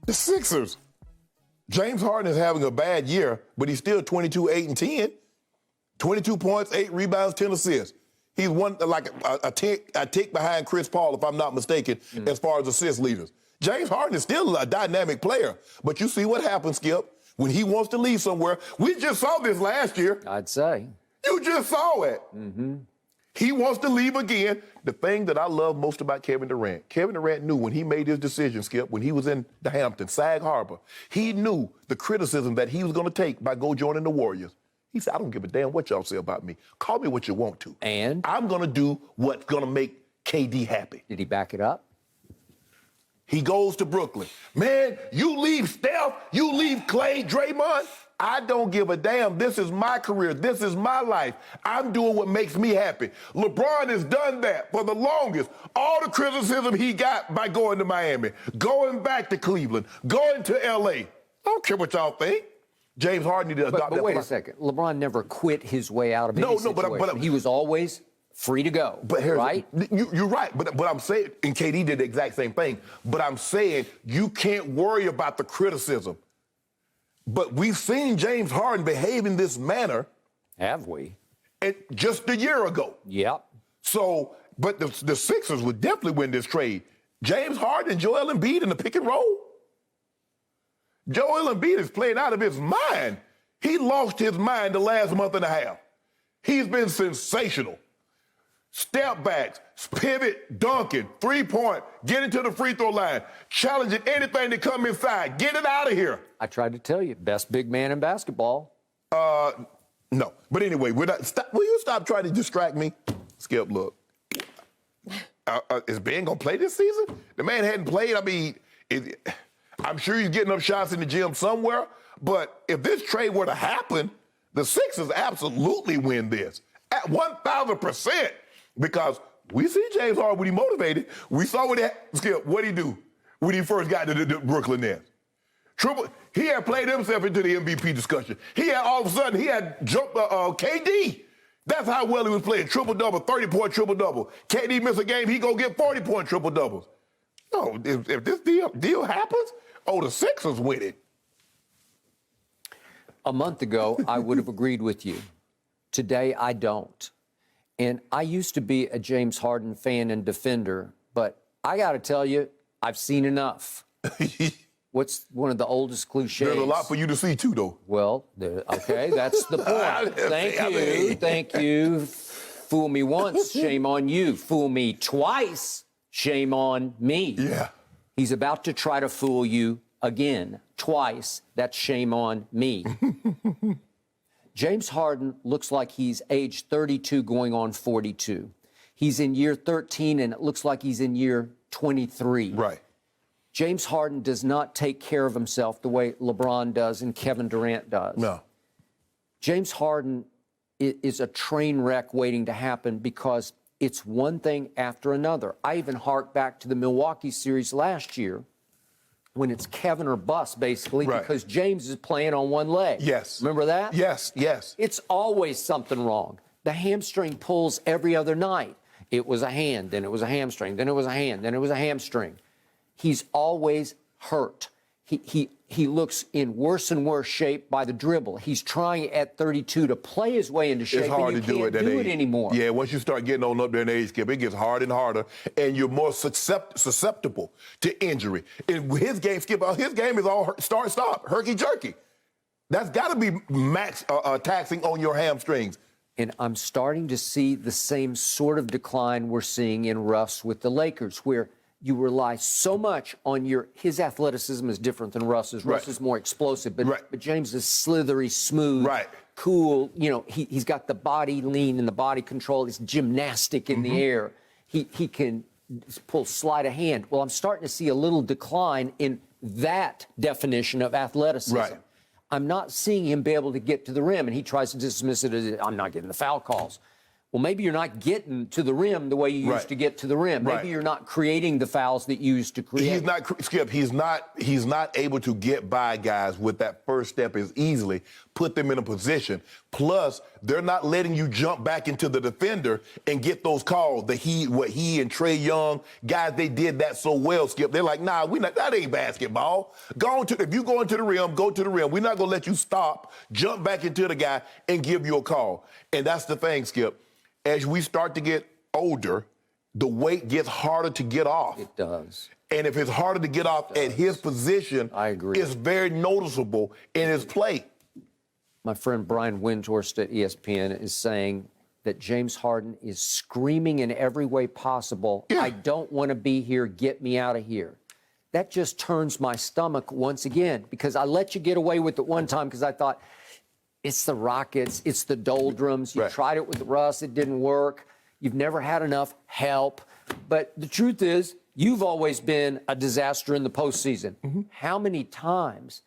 The Sixers. James Harden is having a bad year, but he's still 22, 8, and 10. 22 points, 8 rebounds, 10 assists. He's one like a tick behind Chris Paul, if I'm not mistaken, as far as assist leaders. James Harden is still a dynamic player, but you see what happens, Skip, when he wants to leave somewhere. We just saw this last year. I'd say. You just saw it. Mm-hmm. He wants to leave again. The thing that I love most about Kevin Durant knew when he made his decision, Skip, when he was in the Hamptons, Sag Harbor, he knew the criticism that he was going to take by joining the Warriors. He said, I don't give a damn what y'all say about me. Call me what you want to. And? I'm going to do what's going to make KD happy. Did he back it up? He goes to Brooklyn. Man, you leave Steph, you leave Clay, Draymond. I don't give a damn. This is my career. This is my life. I'm doing what makes me happy. LeBron has done that for the longest. All the criticism he got by going to Miami, going back to Cleveland, going to L.A. I don't care what y'all think. James Harden needed to adopt that. But wait a second. LeBron never quit his way out of any situation. But he was always free to go, right? You're right, but I'm saying, and KD did the exact same thing, but I'm saying you can't worry about the criticism. But we've seen James Harden behave in this manner. Have we? Just a year ago. Yep. So, but the Sixers would definitely win this trade. James Harden and Joel Embiid in the pick and roll. Joel Embiid is playing out of his mind. He lost his mind the last month and a half. He's been sensational. Step backs, pivot, dunking, three-point, getting to the free throw line, challenging anything to come inside. Get it out of here. I tried to tell you, best big man in basketball. No. But anyway, will you stop trying to distract me? Skip, look. Is Ben going to play this season? The man hadn't played. I mean, I'm sure he's getting up shots in the gym somewhere. But if this trade were to happen, the Sixers absolutely win this at 1,000%. Because we see James Harden when he motivated. We saw what he do when he first got to the Brooklyn Nets. He had played himself into the MVP discussion. He had all of a sudden jumped KD. That's how well he was playing. Triple-double, 30-point triple-double. KD miss a game, he go get 40-point triple-doubles. No, if this deal happens, the Sixers win it. A month ago, I would have agreed with you. Today, I don't. And I used to be a James Harden fan and defender, but I got to tell you, I've seen enough. What's one of the oldest cliches? There's a lot for you to see, too, though. Well, okay, that's the point. Thank you. Fool me once, shame on you. Fool me twice, shame on me. Yeah. He's about to try to fool you again, twice. That's shame on me. James Harden looks like he's age 32 going on 42. He's in year 13, and it looks like he's in year 23. Right. James Harden does not take care of himself the way LeBron does and Kevin Durant does. No. James Harden is a train wreck waiting to happen because it's one thing after another. I even hark back to the Milwaukee series last year, when it's Kevin or bust, basically, right, because James is playing on one leg. Yes. Remember that? Yes. It's always something wrong. The hamstring pulls every other night. It was a hand, then it was a hamstring, then it was a hand, then it was a hamstring. He's always hurt. He looks in worse and worse shape by the dribble. He's trying at 32 to play his way into shape. It's hard and to do it anymore. Yeah, once you start getting on up there in age, Skip, it gets harder and harder, and you're more susceptible to injury. In his game, Skip, his game is all start-stop, herky-jerky. That's got to be max taxing on your hamstrings. And I'm starting to see the same sort of decline we're seeing in Russ with the Lakers, where you rely so much on his athleticism is different than Russ's. Right. Russ is more explosive, but James is slithery, smooth, right, cool. You know, he's got the body lean and the body control. It's gymnastic in the air. He can pull sleight of hand. Well, I'm starting to see a little decline in that definition of athleticism. Right. I'm not seeing him be able to get to the rim, and he tries to dismiss it as, I'm not getting the foul calls. Well, maybe you're not getting to the rim the way you used to get to the rim. Maybe you're not creating the fouls that you used to create. He's not, Skip, he's not able to get by guys with that first step as easily, put them in a position. Plus, they're not letting you jump back into the defender and get those calls. He and Trae Young, guys, they did that so well, Skip. They're like, nah, that ain't basketball. If you go into the rim, go to the rim. We're not going to let you stop, jump back into the guy, and give you a call. And that's the thing, Skip. As we start to get older, the weight gets harder to get off. It does. And if it's harder to get off at his position, I agree. It's very noticeable in his play. My friend Brian Windhorst at ESPN is saying that James Harden is screaming in every way possible, I don't want to be here, get me out of here. That just turns my stomach once again, because I let you get away with it one time because I thought, it's the Rockets, it's the doldrums. You tried it with Russ, it didn't work. You've never had enough help. But the truth is, you've always been a disaster in the postseason. How many times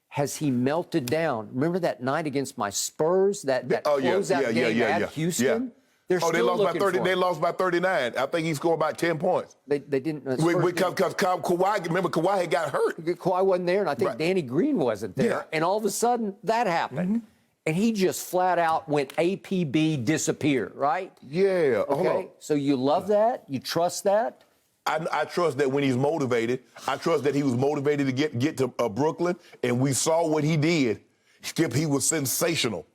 has he melted down? Remember that night against my Spurs, that closeout game at Houston? They're still they lost by looking 30. for They him. lost by 39. I think he scored about 10 points. They didn't. Because Kawhi, remember Kawhi had got hurt. Kawhi wasn't there, and I think Danny Green wasn't there. And all of a sudden, that happened. And he just flat out went APB disappear, right? Yeah. Okay. So you love that? You trust that? I trust that when he's motivated. I trust that he was motivated to get to Brooklyn, and we saw what he did. Skip, he was sensational.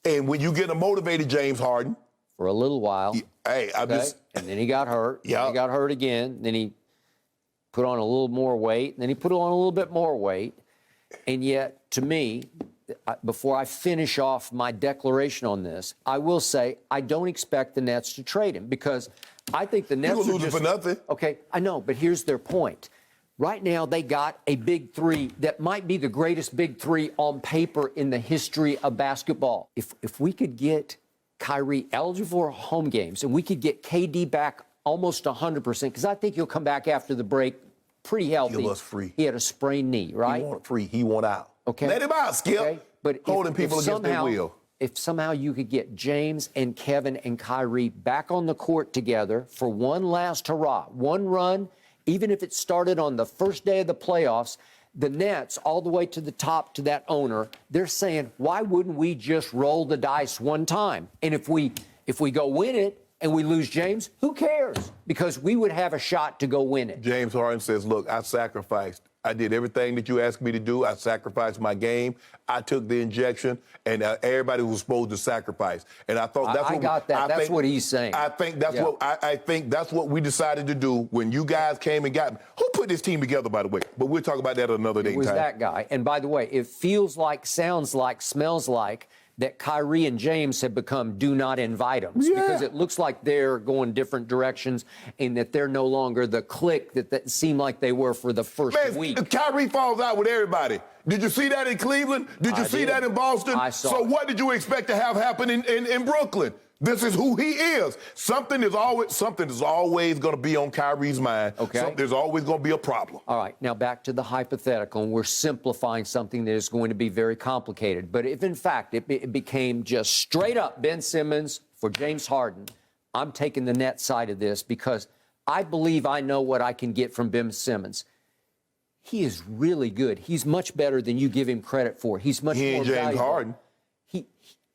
And when you get a motivated James Harden, for a little while. And then he got hurt. Yeah. He got hurt again. Then he put on a little more weight. And then he put on a little bit more weight. And yet, to me, before I finish off my declaration on this, I will say I don't expect the Nets to trade him, because I think the Nets are losing for nothing. Okay, I know, but here's their point. Right now, they got a big three that might be the greatest big three on paper in the history of basketball. If we could get Kyrie eligible for home games, and we could get KD back almost 100%, because I think he'll come back after the break pretty healthy. He was free. He had a sprained knee, right? He wanted free. He want out. Okay. Let him out, Skip. Okay. But holding people against their will. If somehow you could get James and Kevin and Kyrie back on the court together for one last hurrah, one run, even if it started on the first day of the playoffs, the Nets, all the way to the top, to that owner, they're saying, why wouldn't we just roll the dice one time? And if we go win it and we lose James, who cares? Because we would have a shot to go win it. James Harden says, look, I sacrificed. I did everything that you asked me to do. I sacrificed my game. I took the injection, and everybody was supposed to sacrifice. And I thought that's that's what he's saying. I think that's what we decided to do when you guys came and got me. Who put this team together, by the way? But we'll talk about that another day. It was that guy. And by the way, it feels like, sounds like, smells like that Kyrie and James have become do not invite them, because it looks like they're going different directions, and that they're no longer the clique that seemed like they were for the first week. Kyrie falls out with everybody. Did you see that in Cleveland? Did you see that in Boston? I saw so it. What did you expect to have happen in Brooklyn? This is who he is. Something is always going to be on Kyrie's mind. Okay. There's always going to be a problem. All right, now back to the hypothetical, and we're simplifying something that is going to be very complicated. But if, in fact, it became just straight up Ben Simmons for James Harden, I'm taking the net side of this, because I believe I know what I can get from Ben Simmons. He is really good. He's much better than you give him credit for. He's much more valuable. James Harden.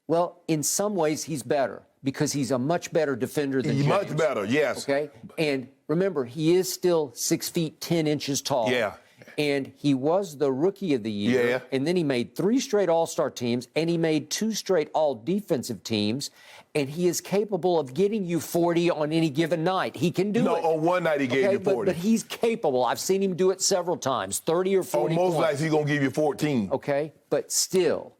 Well, in some ways, he's better, because he's a much better defender than James. Much better, yes. Okay? And remember, he is still 6 feet 10 inches tall. Yeah. And he was the Rookie of the Year. Yeah. And then he made 3 straight All-Star teams, and he made 2 straight All-Defensive teams. And he is capable of getting you 40 on any given night. He can do it. No, on one night he gave you 40. But he's capable. I've seen him do it several times, 30 or 40 On most points. nights he's going to give you 14. Okay? But still,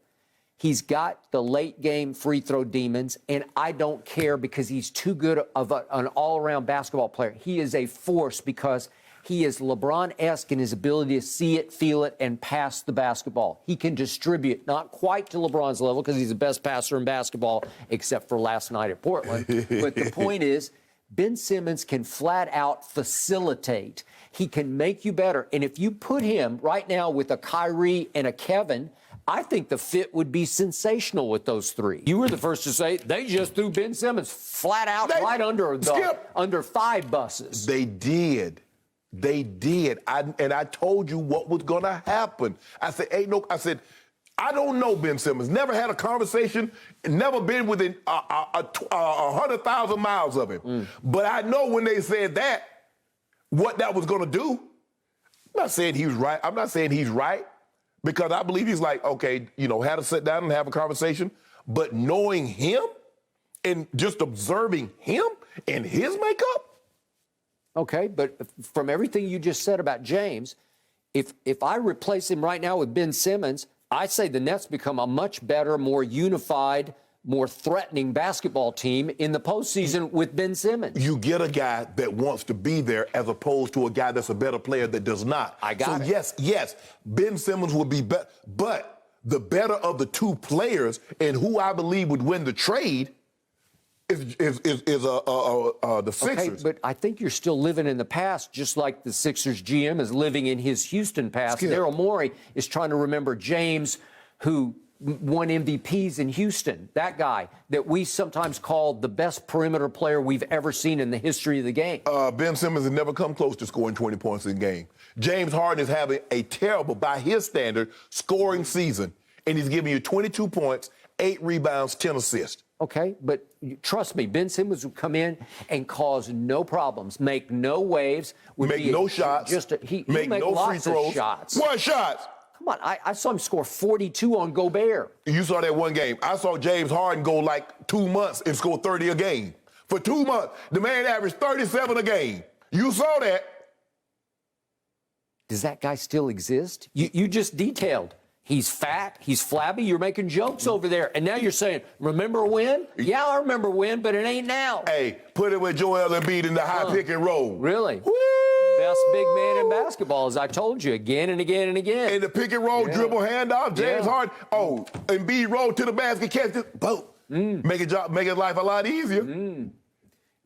he's got the late-game free throw demons, and I don't care, because he's too good of an all-around basketball player. He is a force, because he is LeBron-esque in his ability to see it, feel it, and pass the basketball. He can distribute, not quite to LeBron's level, because he's the best passer in basketball, except for last night at Portland. But the point is, Ben Simmons can flat-out facilitate. He can make you better. And if you put him right now with a Kyrie and a Kevin, I think the fit would be sensational with those three. You were the first to say they just threw Ben Simmons flat out right under 5 buses. They did. They did. I told you what was going to happen. I said, I don't know Ben Simmons. Never had a conversation, never been within 100,000 miles of him. But I know when they said that, what that was going to do. I'm not saying he was right. I'm not saying he's right because I believe he's like, okay, had to sit down and have a conversation. But knowing him and just observing him and his makeup. Okay, but from everything you just said about James, if I replace him right now with Ben Simmons, I say the Nets become a much better, more unified, more threatening basketball team in the postseason with Ben Simmons. You get a guy that wants to be there as opposed to a guy that's a better player that does not. I got it. Yes, Ben Simmons would be better. But the better of the two players and who I believe would win the trade is the Sixers. Okay, but I think you're still living in the past, just like the Sixers GM is living in his Houston past. Daryl Morey is trying to remember James, who won MVPs in Houston, that guy that we sometimes call the best perimeter player we've ever seen in the history of the game. Ben Simmons has never come close to scoring 20 points in a game. James Harden is having a terrible, by his standard, scoring season, and he's giving you 22 points, 8 rebounds, 10 assists. Okay, but trust me, Ben Simmons would come in and cause no problems, make no waves, make no shots, make no free throws. Shots. What shots? Come on, I saw him score 42 on Gobert. You saw that one game. I saw James Harden go like 2 months and score 30 a game. For 2 months, the man averaged 37 a game. You saw that. Does that guy still exist? You just detailed. He's fat, he's flabby, you're making jokes over there. And now you're saying, remember when? Yeah, I remember when, but it ain't now. Hey, put it with Joel Embiid in the high pick and roll. Really? Woo! Best big man in basketball, as I told you again and again and again. And the pick and roll, dribble, handoff, James Harden. Oh, Embiid roll to the basket, catch it, boom. Make his life a lot easier.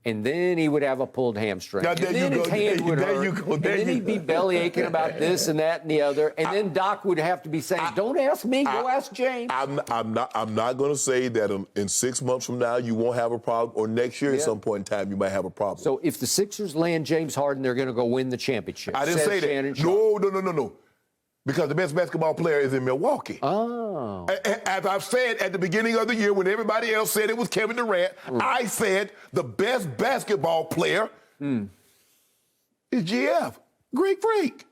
And then he would have a pulled hamstring. Now, and then his hand would hurt. And then he'd be belly aching about this and that and the other. And then Doc would have to be saying, don't ask me, go ask James. I'm not going to say that in 6 months from now you won't have a problem, or next year at some point in time you might have a problem. So if the Sixers land James Harden, they're going to go win the championship. I didn't say that. Shannon Sharpe. No. Because the best basketball player is in Milwaukee. Oh. As I've said at the beginning of the year when everybody else said it was Kevin Durant, I said the best basketball player is GF, Greek Freak.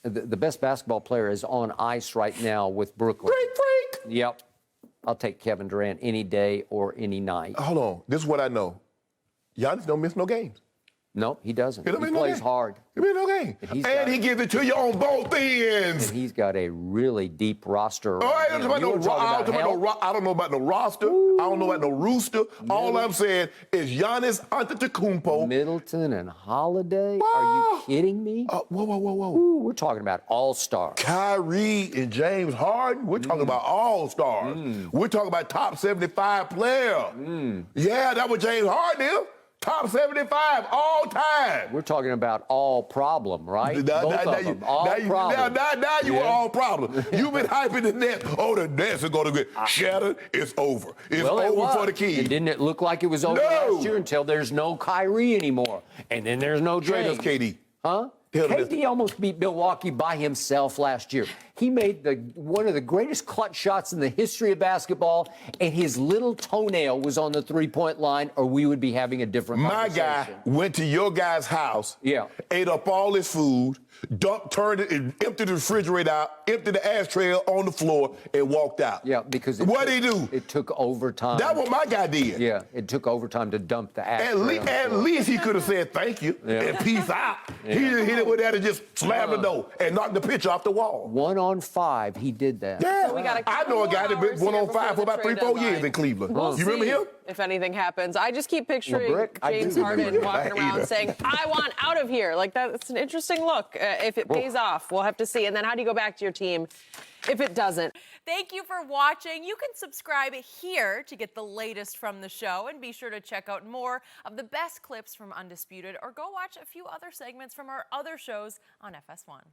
The best basketball player is on ice right now with Brooklyn. Greek Freak. Yep. I'll take Kevin Durant any day or any night. Hold on. This is what I know. Giannis don't miss no games. No, he doesn't. He plays hard. He plays no game. And he gives it to you on both ends. And he's got a really deep roster. I don't know about no roster. Ooh. I don't know about no rooster. All I'm saying is Giannis Antetokounmpo. Middleton and Holiday? Are you kidding me? Whoa. Ooh, we're talking about all-stars. Kyrie and James Harden. We're talking about all-stars. We're talking about top 75 player. Yeah, that's what James Harden is. Top 75 all time. We're talking about all problem, right? Both of them, all problem. Now you are all problem. You've been hyping the Nets. Oh, the Nets are going to get shattered. It's over. It's over for the Kings. And didn't it look like it was over last year until there's no Kyrie anymore? And then there's no James. Trade us, KD. Huh? KD almost beat Milwaukee by himself last year. He made one of the greatest clutch shots in the history of basketball, and his little toenail was on the three-point line, or we would be having a different conversation. My guy went to your guy's house, ate up all his food, turned it, emptied the refrigerator out, emptied the ashtray on the floor, and walked out. Yeah, because what'd he do? It took overtime. That's what my guy did. Yeah, it took overtime to dump the ashtray. At least he could have said thank you and peace out. He just hit it with that and just slammed the door and knocked the pitch off the wall. 1-on-5, he did that. Yeah, so we got I know a guy that been 1-on-5 for about 3-4 years in Cleveland. You remember him? If anything happens, I just keep picturing James Harden walking around saying, "I want out of here." Like that's an interesting look. If it pays off, we'll have to see. And then how do you go back to your team if it doesn't? Thank you for watching. You can subscribe here to get the latest from the show, and be sure to check out more of the best clips from Undisputed, or go watch a few other segments from our other shows on FS1.